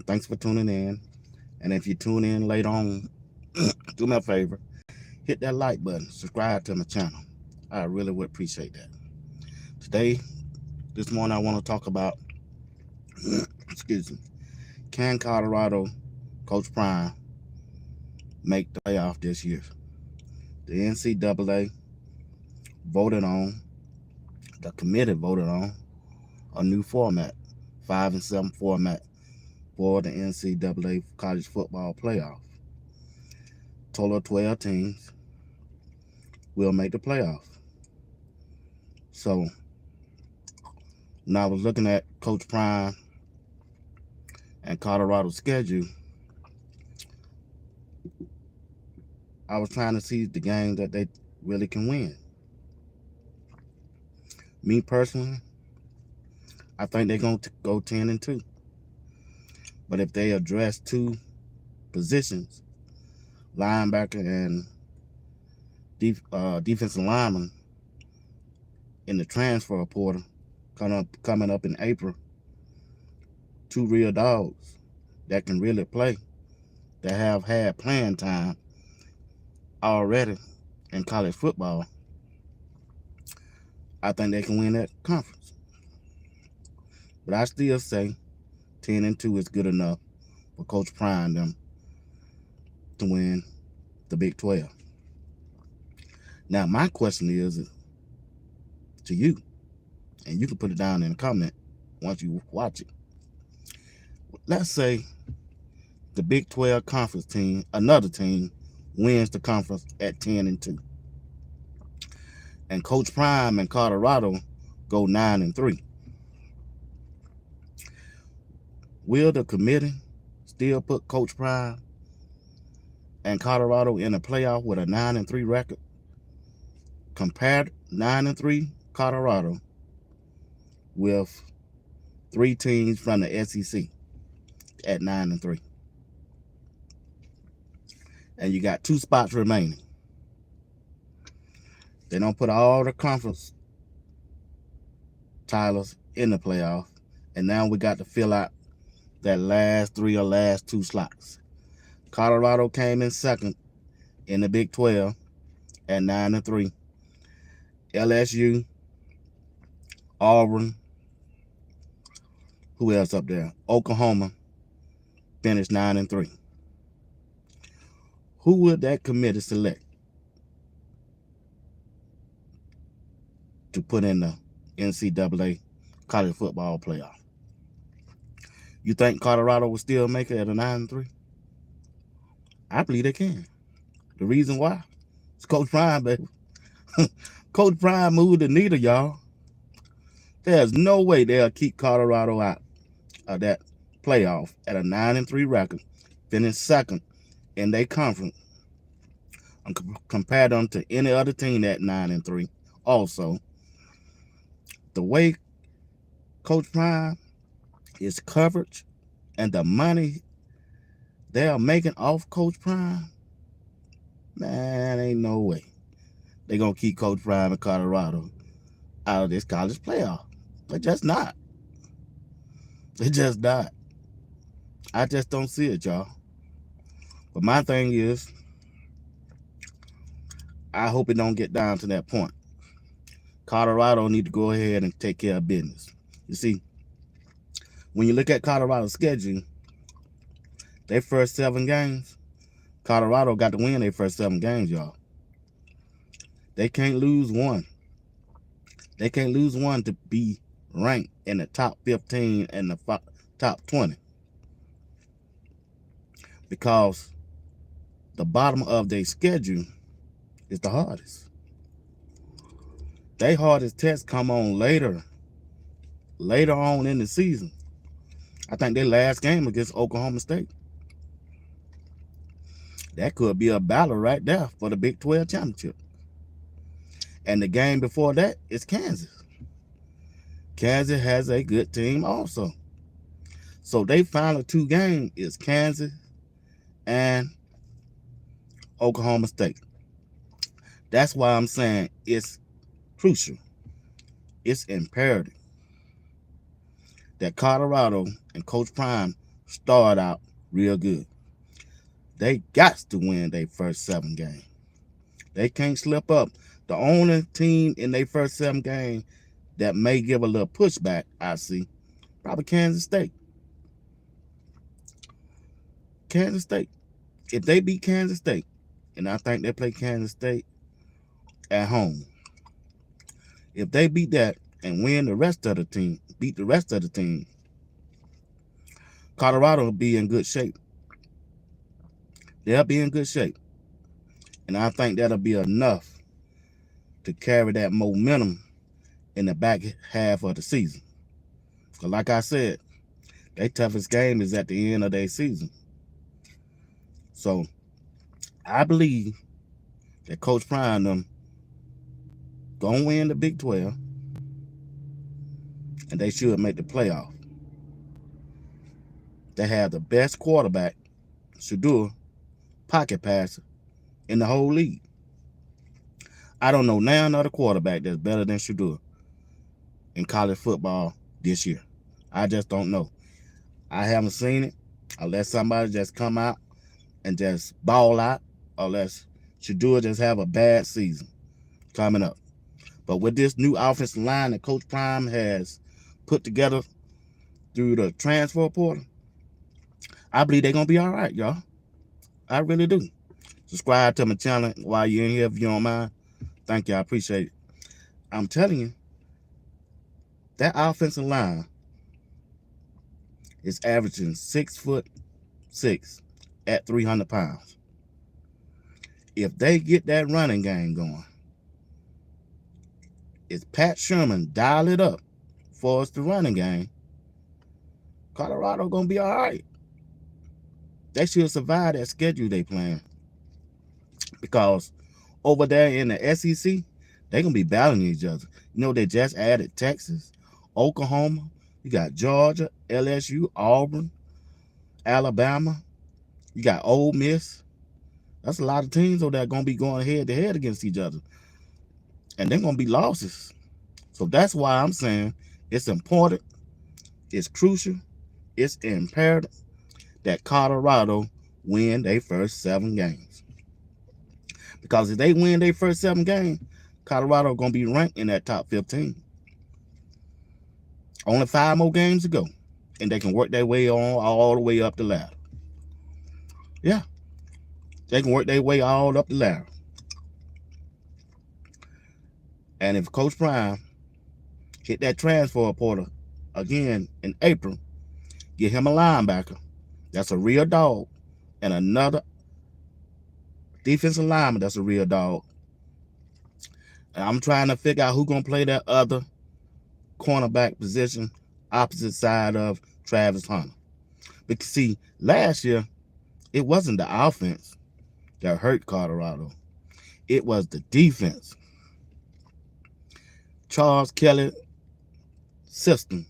Thanks for tuning in. And if you tune in later on, do me a favor, hit that like button, subscribe to my channel. I really would appreciate that. Today, this morning, I want to talk about, excuse me, can Colorado Coach Prime make the playoff this year? The NCAA voted on, the committee voted on a new format, 5-7 format for the NCAA college football playoff. Total of 12 teams will make the playoff. So when I was looking at Coach Prime and Colorado's schedule, I was trying to see the games that they really can win. Me personally, I think they're going to go 10-2. But if they address two positions, linebacker and defensive lineman, in the transfer portal coming up in April, two real dogs that can really play, that have had playing time already in college football, I think they can win that conference. But I still say 10-2 is good enough for Coach Prime them to win the Big 12. Now, my question is to you, and you can put it down in the comment once you watch it. Let's say the Big 12 conference team, another team, wins the conference at 10-2. And Coach Prime and Colorado go 9-3. Will the committee still put Coach Prime and Colorado in a playoff with a 9-3 record? Compared 9-3 Colorado with three teams from the SEC at 9-3. And you got 2 spots remaining. They don't put all the conference titles in the playoff. And now we got to fill out that last 3 or last 2 slots. Colorado came in second in the Big 12 at 9-3. LSU, Auburn, who else up there? Oklahoma finished 9-3. Who would that committee select to put in the NCAA college football playoff? You think Colorado will still make it at a 9-3? I believe they can. The reason why? It's Coach Prime, baby. Coach Prime moved the needle, y'all. There's no way they'll keep Colorado out of that playoff at a 9-3 record, finish second in their conference, and compare them to any other team at 9-3. Also, the way Coach Prime, his coverage, and the money they are making off Coach Prime, man, ain't no way they're going to keep Coach Prime in Colorado out of this college playoff. They're just not. They're just not. I just don't see it, y'all. But my thing is, I hope it don't get down to that point. Colorado need to go ahead and take care of business. You see, when you look at Colorado's schedule, their first 7 games, Colorado got to win their first 7 games, y'all. They can't lose one. They can't lose one to be ranked in the top 15 and the top 20. Because the bottom of their schedule is the hardest. Their hardest tests come on later on in the season. I think their last game against Oklahoma State. That could be a battle right there for the Big 12 championship. And the game before that is Kansas. Kansas has a good team also. So they final 2 games is Kansas and Oklahoma State. That's why I'm saying it's crucial. It's imperative that Colorado and Coach Prime start out real good. They got to win their first 7 games. They can't slip up. The only team in their first 7 games that may give a little pushback, I see, probably Kansas State. Kansas State. If they beat Kansas State, and I think they play Kansas State at home, if they beat that and win the rest of the team, beat the rest of the team, Colorado will be in good shape. They'll be in good shape. And I think that'll be enough to carry that momentum in the back half of the season. Because like I said, their toughest game is at the end of their season. So I believe that Coach Prime them gonna win the Big 12, and they should make the playoff. They have the best quarterback, Shedeur, pocket passer in the whole league. I don't know now another quarterback that's better than Shedeur in college football this year. I just don't know. I haven't seen it unless somebody just come out and just ball out, unless Shedeur just have a bad season coming up. But with this new offensive line that Coach Prime has put together through the transfer portal, I believe they're going to be all right, y'all. I really do. Subscribe to my channel while you're in here if you don't mind. Thank you. I appreciate it. I'm telling you, that offensive line is averaging 6'6" at 300 pounds. If they get that running game going, if Pat Sherman dial it up for us the running game, Colorado going to be all right. They should survive that schedule they playing. Because over there in the SEC, they're going to be battling each other. You know, they just added Texas, Oklahoma. You got Georgia, LSU, Auburn, Alabama. You got Ole Miss. That's a lot of teams over there going to be going head-to-head against each other. And they're going to be losses. So that's why I'm saying it's important, it's crucial, it's imperative that Colorado win their first 7 games. Because if they win their first 7 games, Colorado going to be ranked in that top 15. Only 5 more games to go. And they can work their way on all the way up the ladder. Yeah. They can work their way all up the ladder. And if Coach Prime hit that transfer portal again in April, get him a linebacker that's a real dog, and another defensive lineman that's a real dog. And I'm trying to figure out who's going to play that other cornerback position opposite side of Travis Hunter. Because, see, last year, it wasn't the offense that hurt Colorado. It was the defense. Charles Kelly system.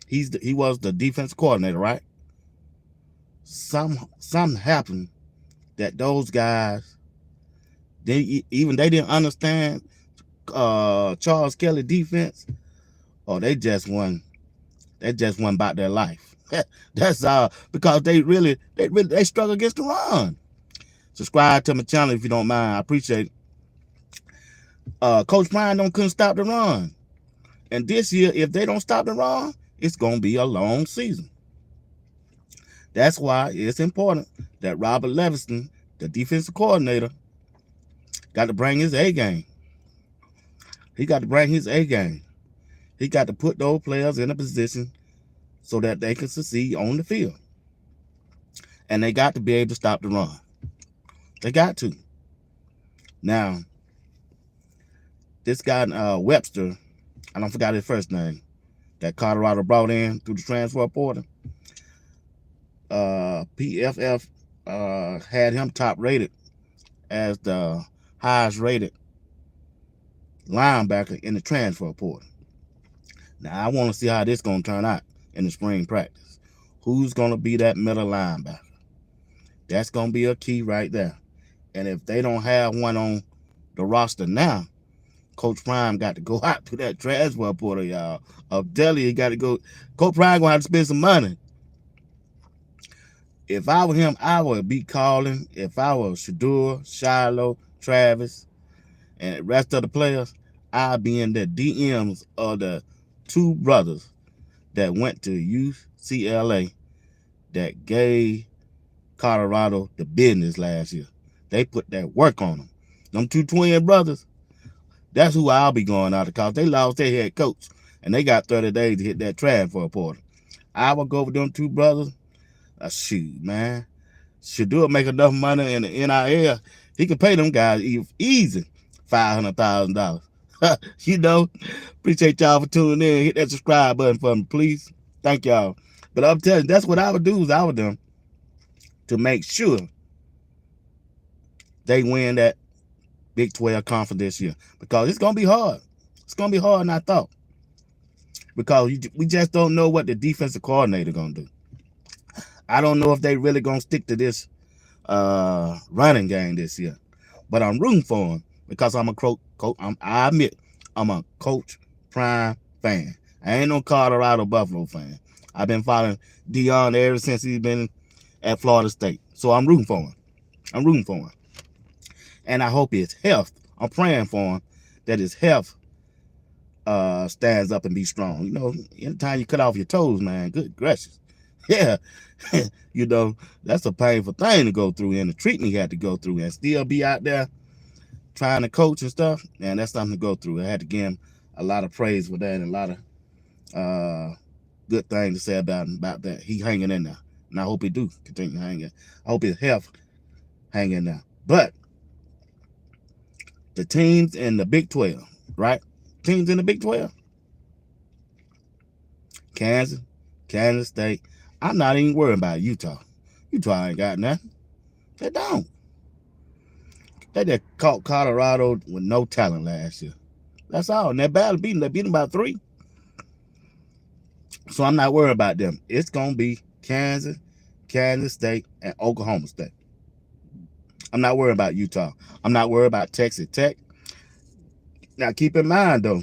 He was the defense coordinator, right? Something happened that those guys, they didn't understand Charles Kelly defense, or they just won about their life. That's because they struggle against the run. Subscribe to my channel if you don't mind. I appreciate it. Coach Prime couldn't stop the run. And this year, if they don't stop the run, it's going to be a long season. That's why it's important that Robert Levinson, the defensive coordinator, got to bring his A game. He got to bring his A game. He got to put those players in a position so that they can succeed on the field. And they got to be able to stop the run. They got to. Now, this guy, Webster, I don't forget his first name, that Colorado brought in through the transfer portal. PFF had him top rated as the highest rated linebacker in the transfer portal. Now, I want to see how this going to turn out in the spring practice. Who's going to be that middle linebacker? That's going to be a key right there. And if they don't have one on the roster now, Coach Prime got to go out to that transfer portal, y'all. I'm telling you, he got to go. Coach Prime going to have to spend some money. If I were him, I would be calling. If I was Shador, Shiloh, Travis, and the rest of the players, I'd be in the DMs of the two brothers that went to UCLA that gave Colorado the business last year. They put that work on them. Them two twin brothers, that's who I'll be going out of college. They lost their head coach, and they got 30 days to hit that transfer portal. I would go with them two brothers. Shoot, man. Shador make enough money in the NIL. He can pay them guys easy $500,000. You know, appreciate y'all for tuning in. Hit that subscribe button for me, please. Thank y'all. But I'm telling you, that's what I would do is I would do to make sure they win that Big 12 conference this year. Because it's going to be hard. It's going to be harder than I thought. Because we just don't know what the defensive coordinator going to do. I don't know if they really going to stick to this running game this year. But I'm rooting for him because I'm a coach. I admit I'm a Coach Prime fan. I ain't no Colorado Buffalo fan. I've been following Deion ever since he's been at Florida State. So I'm rooting for him. I'm rooting for him. And I hope his health, I'm praying for him, that his health stands up and be strong. You know, anytime you cut off your toes, man, good gracious. Yeah, you know, that's a painful thing to go through, and the treatment he had to go through and still be out there trying to coach and stuff. And that's something to go through. I had to give him a lot of praise for that and a lot of good things to say about that. He hanging in there. And I hope he do continue hanging. I hope his health hang in there. But the teams in the Big 12, right? Teams in the Big 12. Kansas State. I'm not even worried about Utah. Utah ain't got nothing. They don't. They just caught Colorado with no talent last year. That's all. And they're badly beaten. They beat them by 3. So I'm not worried about them. It's going to be Kansas State, and Oklahoma State. I'm not worried about Utah. I'm not worried about Texas Tech. Now, keep in mind, though,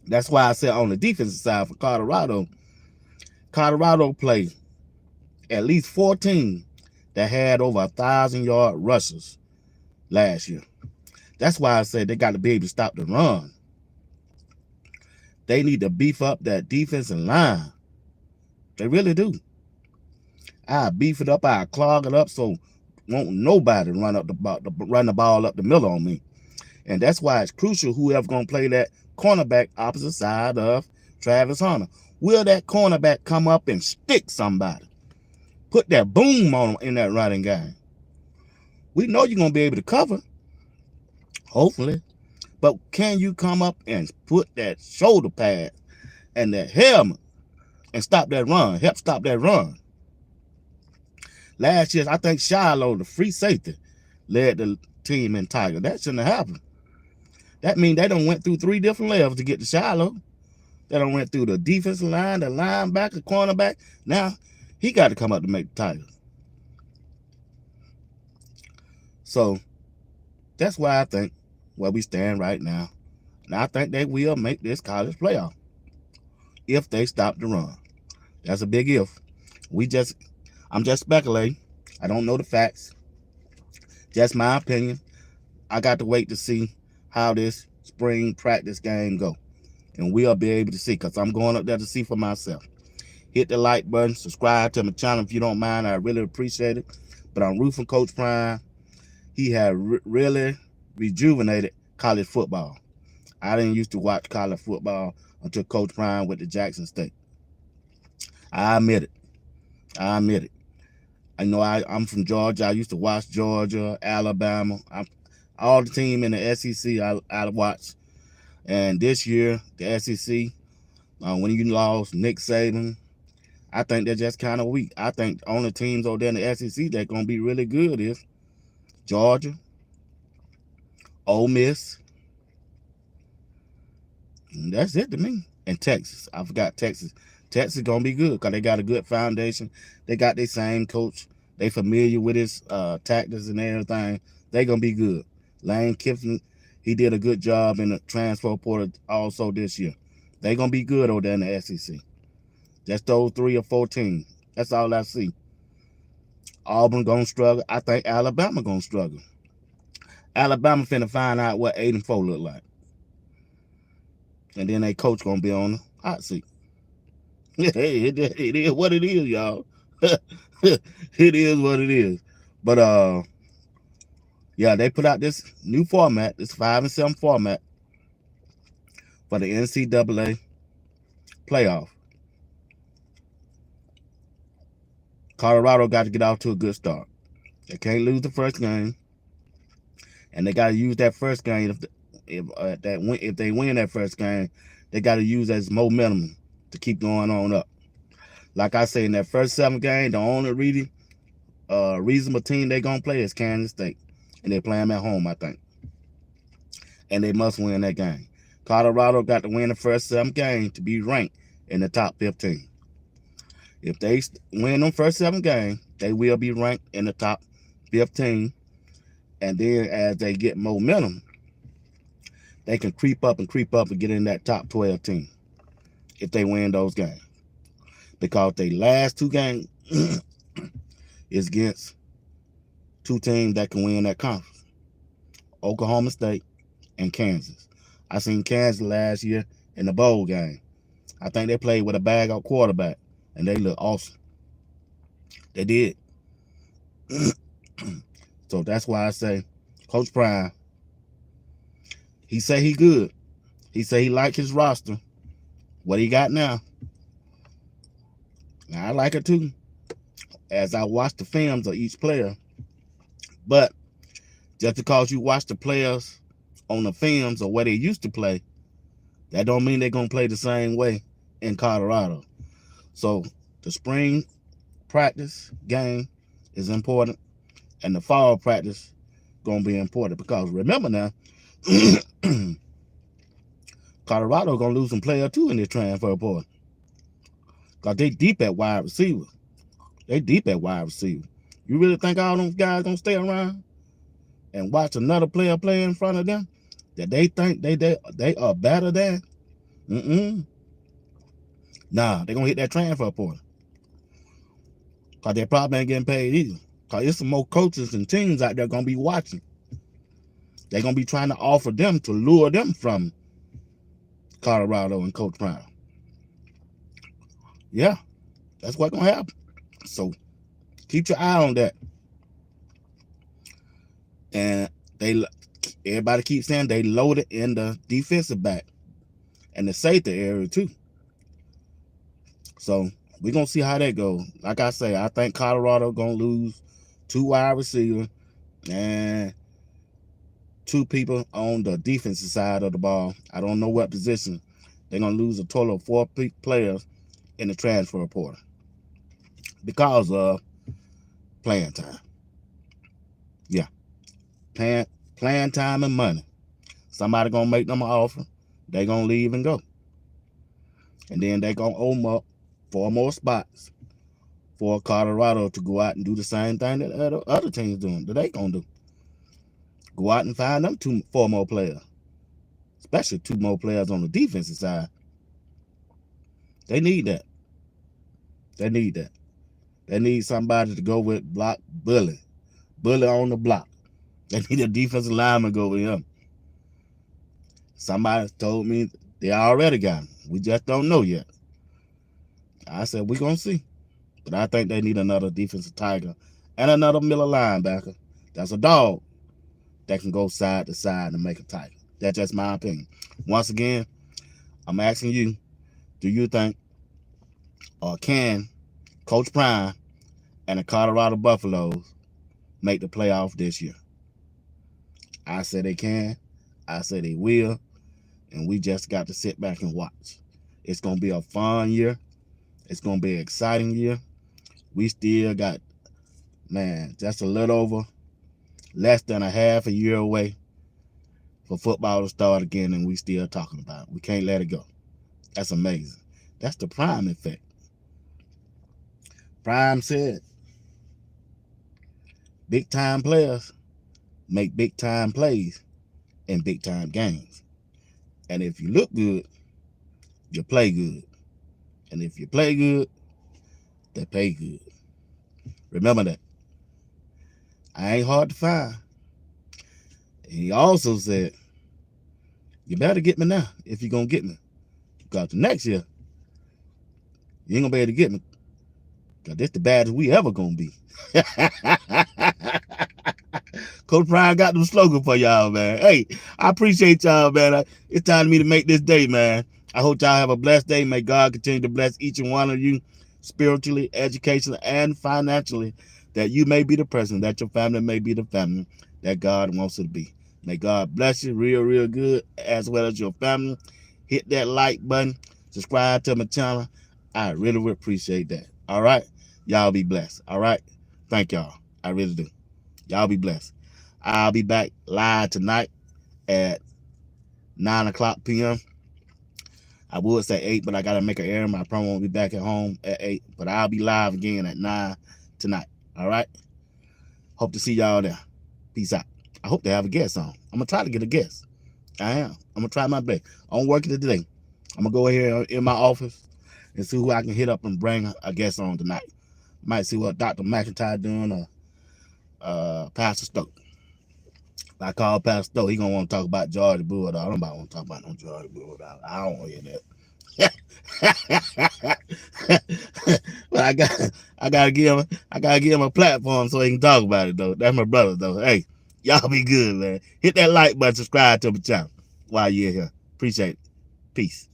that's why I said on the defensive side for Colorado played at least 14 that had over 1,000-yard rushes last year. That's why I said they got to be able to stop the run. They need to beef up that defensive line. They really do. I beef it up. I clog it up so won't nobody run the ball up the middle on me. And that's why it's crucial whoever going to play that cornerback opposite side of Travis Hunter. Will that cornerback come up and stick somebody? Put that boom on them in that running game. We know you're going to be able to cover, hopefully. But can you come up and put that shoulder pad and that helmet and stop that run, help stop that run? Last year, I think Shiloh, the free safety, led the team in Tiger. That shouldn't have happened. That means they done went through 3 different levels to get to Shiloh. They done went through the defensive line, the linebacker, cornerback. Now, he got to come up to make the Tigers. So, that's why I think where we stand right now. And I think they will make this college playoff if they stop the run. That's a big if. I'm just speculating. I don't know the facts. Just my opinion. I got to wait to see how this spring practice game go. And we'll be able to see, because I'm going up there to see for myself. Hit the like button. Subscribe to my channel if you don't mind. I really appreciate it. But I'm rooting for Coach Prime. He had really rejuvenated college football. I didn't used to watch college football until Coach Prime went to Jackson State. I admit it. I know I'm from Georgia. I used to watch Georgia, Alabama. All the team in the SEC I watched. And this year, the SEC, when you lost Nick Saban, I think they're just kind of weak. I think the only teams over there in the SEC that's going to be really good is Georgia, Ole Miss. And that's it to me. And Texas. I forgot Texas. Texas is going to be good because they got a good foundation. They got their same coach. They familiar with his tactics and everything. They going to be good. Lane Kiffin, he did a good job in the transfer portal also this year. They going to be good over there in the SEC. Just those 3 or 4 teams. That's all I see. Auburn gonna struggle. I think Alabama gonna struggle. Alabama finna find out what 8-4 look like. And then their coach gonna be on the hot seat. Hey, it is what it is, y'all. It is what it is. But yeah, they put out this new format, this 5-7 format for the NCAA playoff. Colorado got to get off to a good start. They can't lose the first game, and they got to use that first game. If they win that first game, they got to use as momentum to keep going on up. Like I say, in that first 7 game, the only reasonable team they gonna play is Kansas State, and they play them at home, I think, and they must win that game. Colorado got to win the first 7 games to be ranked in the top 15. If they win them first 7 games, they will be ranked in the top 15. And then as they get momentum, they can creep up and get in that top 12 team if they win those games. Because they last 2 games is against 2 teams that can win that conference. Oklahoma State and Kansas. I seen Kansas last year in the bowl game. I think they played with a bag-up quarterback, and they look awesome. They did. So that's why I say Coach Prime, he say he good. He say he like his roster, what he got now. Now, I like it too, as I watch the films of each player. But just because you watch the players on the films or where they used to play, that don't mean they're going to play the same way in Colorado. So the spring practice game is important, and the fall practice going to be important. Because remember now, Colorado going to lose some player too in this transfer portal. Because they deep at wide receiver. They deep at wide receiver. You really think all those guys going to stay around and watch another player play in front of them that they think they are better than? Nah, they're going to hit that transfer portal. Because they probably ain't getting paid either. Because there's some more coaches and teams out there going to be watching. They're going to be trying to offer them to lure them from Colorado and Coach Prime. Yeah, that's what's going to happen. So keep your eye on that. And everybody keeps saying they loaded in the defensive back and the safety area too. So we're going to see how that goes. Like I say, I think Colorado going to lose 2 wide receivers and 2 people on the defensive side of the ball. I don't know what position. They're going to lose a total of 4 players in the transfer portal because of playing time. Yeah. Playing time and money. Somebody going to make them an offer. They're going to leave and go. And then they're going to open up 4 more spots for Colorado to go out and do the same thing that other teams doing, that they going to do. Go out and find them 4 more players. Especially 2 more players on the defensive side. They need that. They need that. They need somebody to go with block bully. Bully on the block. They need a defensive lineman to go with him. Somebody told me they already got him. We just don't know yet. I said, we're going to see. But I think they need another defensive tiger and another middle linebacker. That's a dog that can go side to side and make a tiger. That's just my opinion. Once again, I'm asking you, do you think or can Coach Prime and the Colorado Buffaloes make the playoff this year? I say they can. I say they will. And we just got to sit back and watch. It's going to be a fun year. It's going to be an exciting year. We still got, just a little over, less than a half a year away for football to start again, and we still talking about it. We can't let it go. That's amazing. That's the Prime effect. Prime said, big-time players make big-time plays in big-time games. And if you look good, you play good. And if you play good, they pay good. Remember that. I ain't hard to find. He also said, you better get me now if you're going to get me. Because the next year, you ain't going to be able to get me. Because this the baddest we ever going to be. Coach Prime got them slogan for y'all, man. Hey, I appreciate y'all, man. It's time for me to make this day, man. I hope y'all have a blessed day. May God continue to bless each and one of you spiritually, educationally, and financially, that you may be the person, that your family may be the family that God wants it to be. May God bless you real, real good, as well as your family. Hit that like button. Subscribe to my channel. I really would appreciate that. All right? Y'all be blessed. All right? Thank y'all. I really do. Y'all be blessed. I'll be back live tonight at 9 o'clock p.m. I would say 8, but I got to make an error. I probably won't be back at home at 8, but I'll be live again at 9 tonight. All right? Hope to see y'all there. Peace out. I hope they have a guest on. I'm going to try to get a guest. I am. I'm going to try my best. I'm working it today. I'm going to go here in my office and see who I can hit up and bring a guest on tonight. Might see what Dr. McIntyre doing or Pastor Stoke. If I call Pastor Stoke, he going to want to talk about Georgia Bulldog. Nobody want to talk about no Georgia Bulldog. I don't want to hear that. But I gotta give him a platform so he can talk about it though. That's my brother though. Hey, y'all be good, man. Hit that like button, subscribe to my channel while you're here. Appreciate it. Peace.